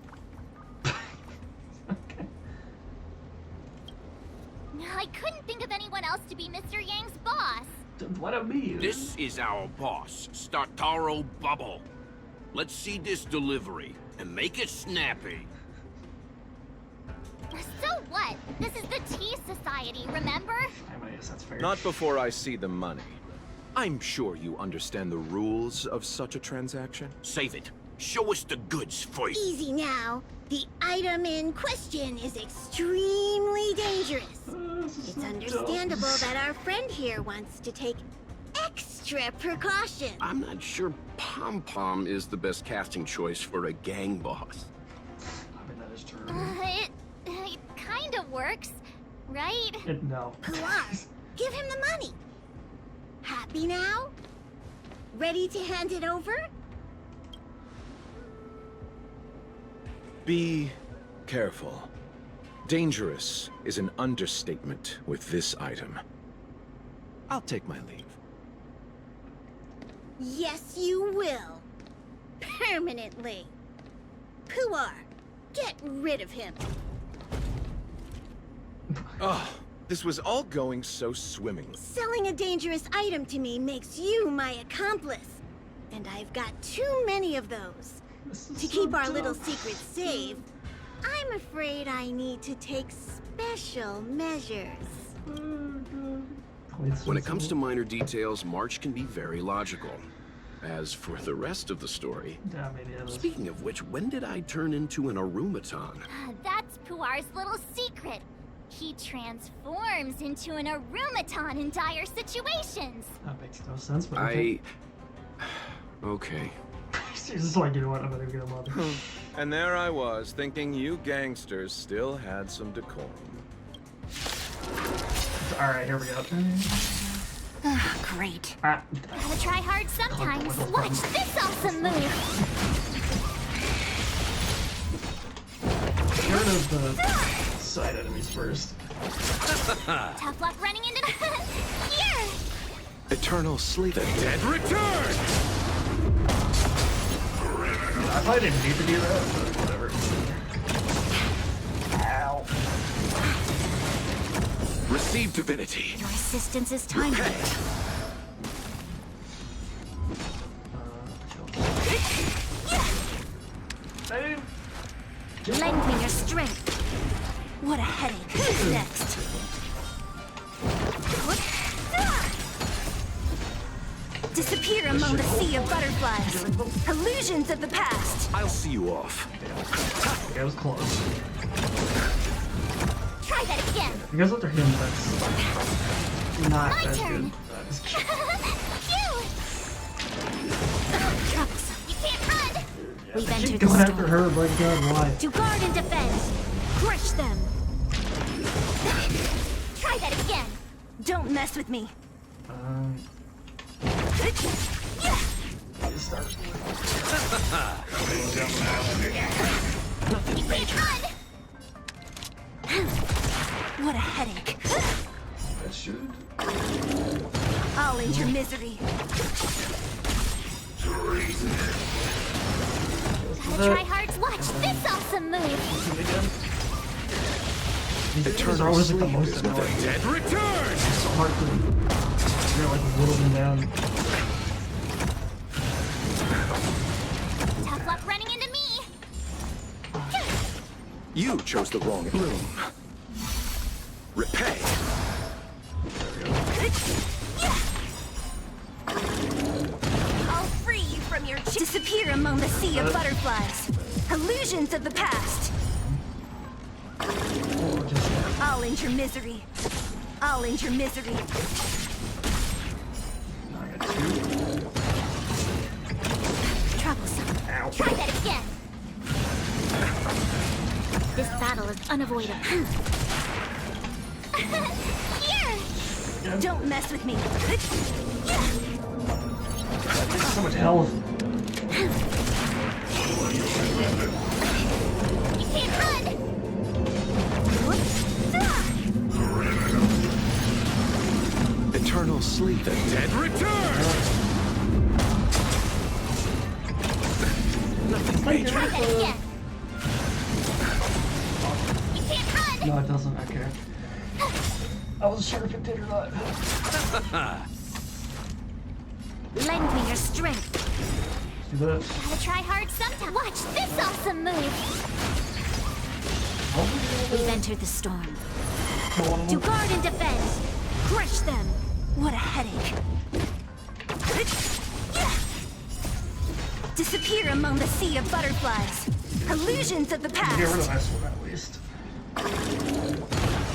I couldn't think of anyone else to be Mr. Yang's boss. What a me? This is our boss, Startaro Bubble. Let's see this delivery and make it snappy. So what? This is the Tea Society, remember? I guess that's fair. Not before I see the money. I'm sure you understand the rules of such a transaction. Save it. Show us the goods first. Easy now. The item in question is extremely dangerous. It's understandable that our friend here wants to take extra precautions. I'm not sure Pom Pom is the best casting choice for a gang boss. I mean, that is true. It kind of works, right? No. Puar, give him the money. Happy now? Ready to hand it over? Be careful. Dangerous is an understatement with this item. I'll take my leave. Yes, you will. Permanently. Puar, get rid of him. Oh, this was all going so swimmingly. Selling a dangerous item to me makes you my accomplice. And I've got too many of those. To keep our little secret safe, I'm afraid I need to take special measures. When it comes to minor details, March can be very logical. As for the rest of the story... Speaking of which, when did I turn into an Arumaton? That's Puar's little secret. He transforms into an Arumaton in dire situations. That makes no sense, but okay. Okay. She's just like, you know what, I'm gonna get a mother. And there I was, thinking you gangsters still had some decorum. Alright, here we go. Great. Gotta try hard sometimes. Watch this awesome move. Get rid of the side enemies first. Tough luck running into the... Here! Eternal sleep. The dead return! I probably didn't need to do that, but whatever. Ow. Receive divinity. Your assistance is timely. Lend me your strength. What a headache. Who's next? Disappear among the sea of butterflies. Illusions of the past. I'll see you off. That was close. Try that again. You guys looked at him, that's not My that turn. good. That is cute. Troublesome. You can't run. We've entered Keep the going after storm. her, my god, why? To guard and defend. Crush them. Try that again. Don't mess with me. Start. You can't run. What a headache. That should. I'll end your misery. Gotta try hard to watch this awesome move. These are always like the most The annoying. dead return! It's so hard to like whittle them down. Tough luck running into me. You chose the wrong bloom. Repay. I'll free you from your disappear among the sea of butterflies. Illusions of the past. I'll end your misery. I'll end your misery. Troublesome. Ow. Try that again. This battle is unavoidable. Here! Don't mess with me. So much health. You can't run! Eternal sleep. The dead return! Nothing major. Try that again. You can't run! No, it doesn't. Okay. I wasn't sure if it did or not. Lend me your strength. Do that. Gotta try hard sometime. Watch this awesome move. We've entered the storm. To guard and defend. Crush them. What a headache. disappear among the sea of butterflies. Illusions of the Get rid of past. this one at least.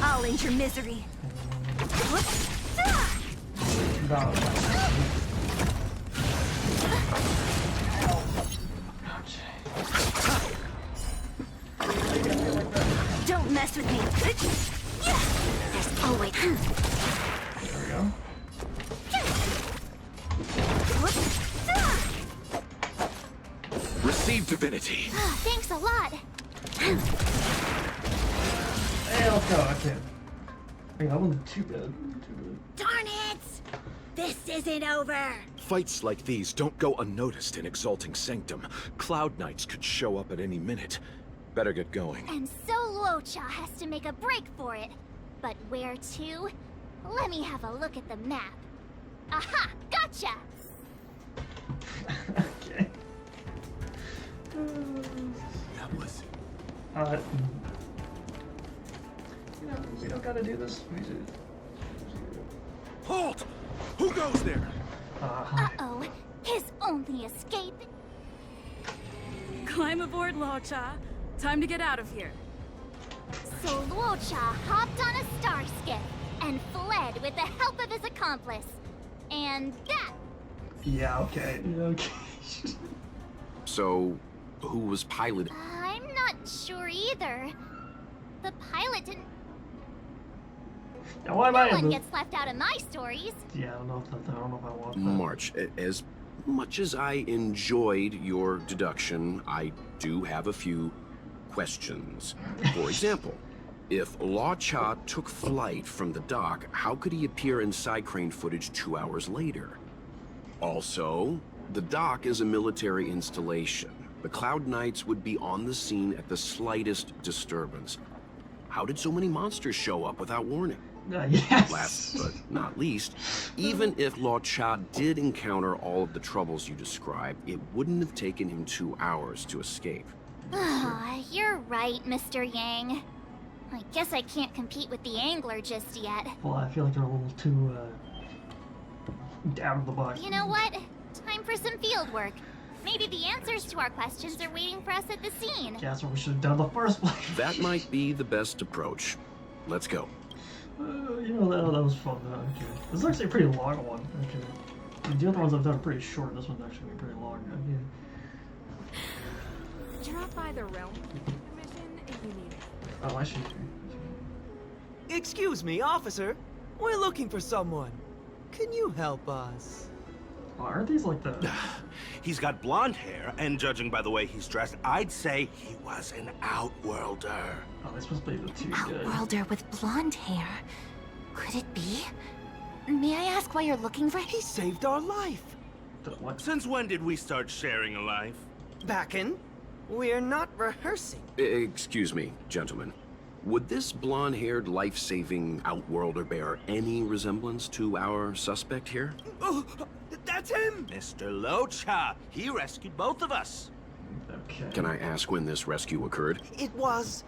I'll end your misery. No. Don't mess with me. There's always. There we go. Receive divinity. Thanks a lot. Hey, let's go. I can't. Hey, that wasn't too bad. Darn it! This isn't over. Fights like these don't go unnoticed in Exalting Sanctum. Cloud Knights could show up at any minute. Better get going. And so Luocha has to make a break for it. But where to? Let me have a look at the map. Aha! Gotcha! Okay. That was... You know, we don't gotta do this. Halt! Who goes there? Uh-oh. His only escape. Climb aboard, Luocha. Time to get out of here. So Luocha hopped on a star skiff and fled with the help of his accomplice. And that... Yeah, okay. Okay. So, who was pilot? I'm not sure either. The pilot didn't... Yeah, why am I No in one this? gets left out of my stories. Yeah, I don't know if I want that. March, as much as I enjoyed your deduction, I do have a few questions. For example, if Luocha took flight from the dock, how could he appear in side crane footage 2 hours later? Also, the dock is a military installation. The Cloud Knights would be on the scene at the slightest disturbance. How did so many monsters show up without warning? Yes. Last but not least, even if Luocha did encounter all of the troubles you described, it wouldn't have taken him 2 hours to escape. You're right, Mr. Yang. I guess I can't compete with the angler just yet. Well, I feel like they're a little too out of the box. You know what? Time for some field work. Maybe the answers to our questions are waiting for us at the scene. Yeah, that's what we should have done in the first place. That might be the best approach. Let's go. You know, that was fun. Okay. This is actually a pretty long one. Okay. The other ones I've done are pretty short. This one's actually pretty long. Okay. Drop by the realm mission if you need it. Oh, I should. Excuse me, officer. We're looking for someone. Can you help us? Oh, aren't these like the... He's got blonde hair, and judging by the way he's dressed, I'd say he was an outworlder. Oh, they're supposed to be the two guys. Outworlder with blonde hair. Could it be? May I ask why you're looking for him? He saved our life. What? Since when did we start sharing a life? Back in? We're not rehearsing. Excuse me, gentlemen. Would this blonde-haired, life-saving outworlder bear any resemblance to our suspect here? Oh, that's him! Mr. Luocha. He rescued both of us. Okay. Can I ask when this rescue occurred? It was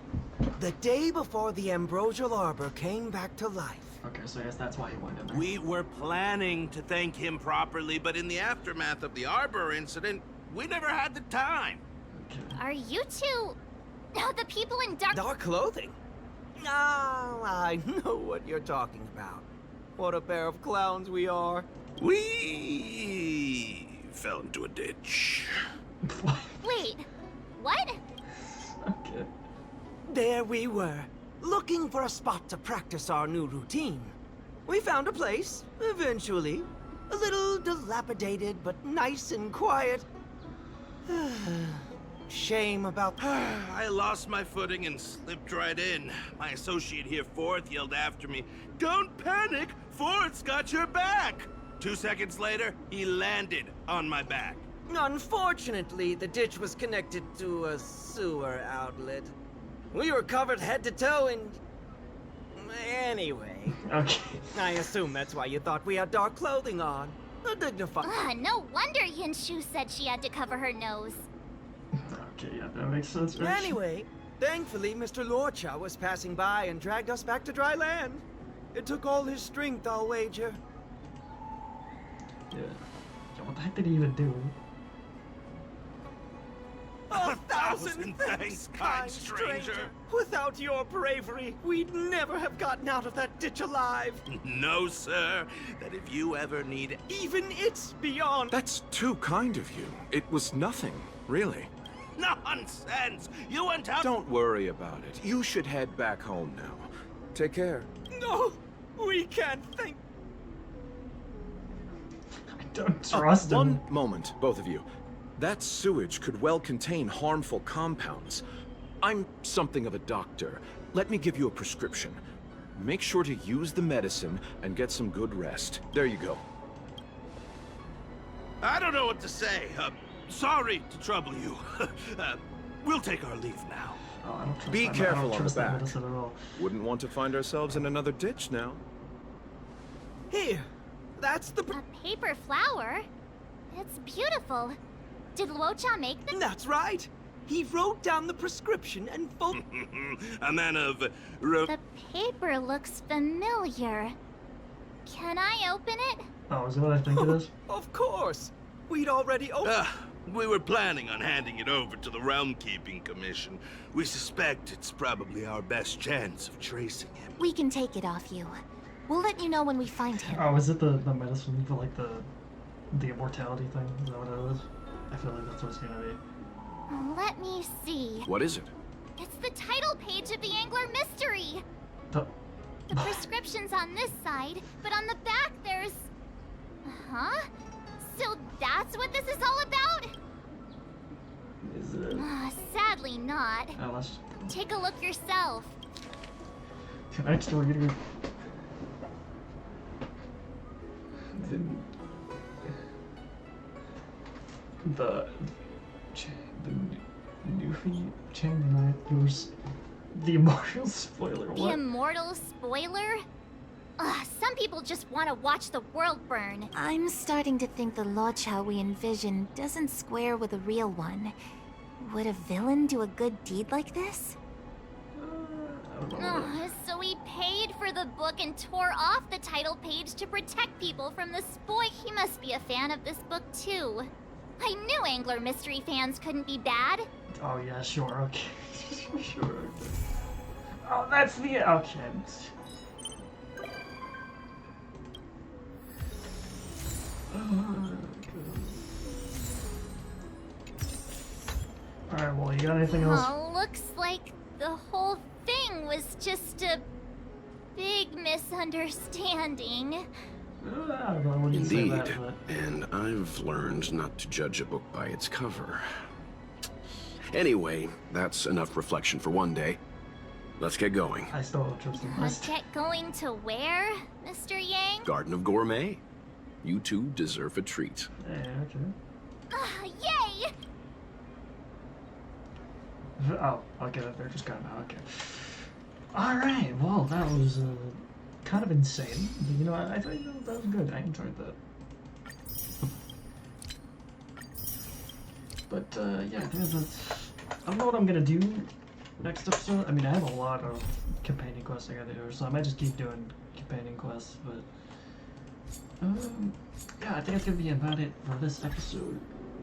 the day before the Ambrosial Arbor came back to life. Okay, so I guess that's why he went in there. We were planning to thank him properly, but in the aftermath of the Arbor incident, we never had the time. Okay. Are you two... the people in dark... Dark clothing? Ah, I know what you're talking about. What a pair of clowns we are. We fell into a ditch. Wait, what? Okay. There we were, looking for a spot to practice our new routine. We found a place, eventually. A little dilapidated, but nice and quiet. Shame about... I lost my footing and slipped right in. My associate here, Fourth, yelled after me, "Don't panic! Fourth's got your back!" 2 seconds later, he landed on my back. Unfortunately, the ditch was connected to a sewer outlet. We were covered head to toe in... Anyway. Okay. I assume that's why you thought we had dark clothing on. A dignified... No wonder Yinshu said she had to cover her nose. Okay, yeah, that makes sense. Anyway, thankfully, Mr. Luocha was passing by and dragged us back to dry land. It took all his strength, I'll wager. Yeah. What the heck did he even do? 1,000 thanks, kind stranger. Without your bravery, we'd never have gotten out of that ditch alive. No, sir. That if you ever need... Even it's beyond... That's too kind of you. It was nothing, really. Nonsense! You went out... Don't worry about it. You should head back home now. Take care. No, we can't thank... I don't trust him. One moment, both of you. That sewage could well contain harmful compounds. I'm something of a doctor. Let me give you a prescription. Make sure to use the medicine and get some good rest. There you go. I don't know what to say. Sorry to trouble you. We'll take our leave now. Oh, I don't trust Be that. I careful don't on the trust that back. medicine at all. Wouldn't want to find ourselves in another ditch now. Here, that's the... A paper flower? It's beautiful. Did Luocha make them? That's right. He wrote down the prescription and A man of... The paper looks familiar. Can I open it? Oh, is that what I think it is? Of course. We'd already opened... We were planning on handing it over to the Realm Keeping Commission. We suspect it's probably our best chance of tracing him. We can take it off you. We'll let you know when we find him. Oh, is it the medicine for like the immortality thing? Is that what it is? I feel like that's what it's gonna be. Let me see. What is it? It's the title page of the Angler Mystery. The prescription's on this side, but on the back there's... Huh? So that's what this is all about? Is it? Sadly not. Oh, let's... Take a look yourself. Can I still read it? The Newfie Chang yours the immortal spoiler. The What? immortal spoiler? Some people just want to watch the world burn. I'm starting to think the Luocha we envision doesn't square with a real one. Would a villain do a good deed like this? So he paid for the book and tore off the title page to protect people from the spoil. He must be a fan of this book too. I knew Angler Mystery fans couldn't be bad. Oh yeah, sure, okay. Sure. Okay. Oh, that's the okay. Alright, well, you got anything else? Looks like the whole thing was just a big misunderstanding. I wouldn't say Indeed, that, but... and I've learned not to judge a book by its cover. Anyway, that's enough reflection for one day. Let's get going. I still don't trust him. Get going to where, Mr. Yang? Garden of Gourmet. You two deserve a treat. Yeah, okay. Yay! Oh, okay, they're just gone now, okay. Alright, well, that was kind of insane. But, you know, I think that was good. I enjoyed that. But, yeah, I think that's... I don't know what I'm gonna do next episode. I mean, I have a lot of companion quests I gotta do, so I might just keep doing companion quests, but... yeah, I think that's gonna be about it for this episode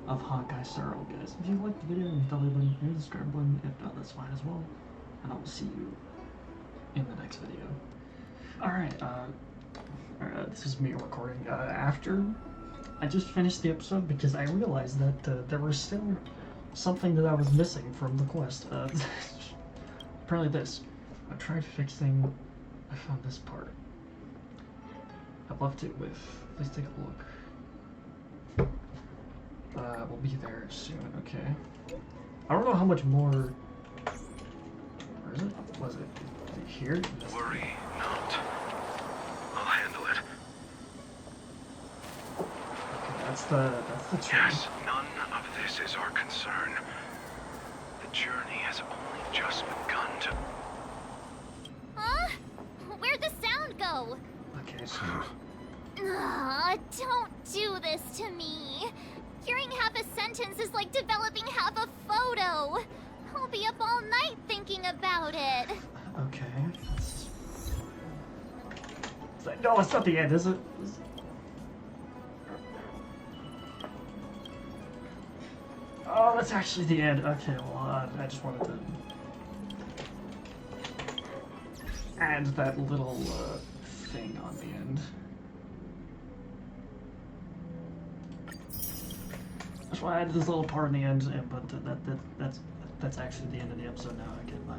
of Honkai StarRail, guys. If you liked the video, hit the like button, hit the subscribe button. If not, that's fine as well. And I will see you in the next video. Alright, this is me recording after I just finished the episode because I realized that there was still something that I was missing from the quest. Apparently this. I tried fixing... I found this part. I left it with... Please take a look. We'll be there soon, okay. I don't know how much more... Where is it? Was it here? Worry not. I'll handle it. Okay, that's the train. Yes, none of this is our concern. The journey has only just begun to... Huh? Where'd the sound go? Okay, so... Don't do this to me. Hearing half a sentence is like developing half a photo. I'll be up all night thinking about it. Okay. No, it's not the end, is it? Oh, that's actually the end. Okay, well, I just wanted to add that little thing on the end. That's why I added this little part in the end, but that's actually the end of the episode now. Okay, bye.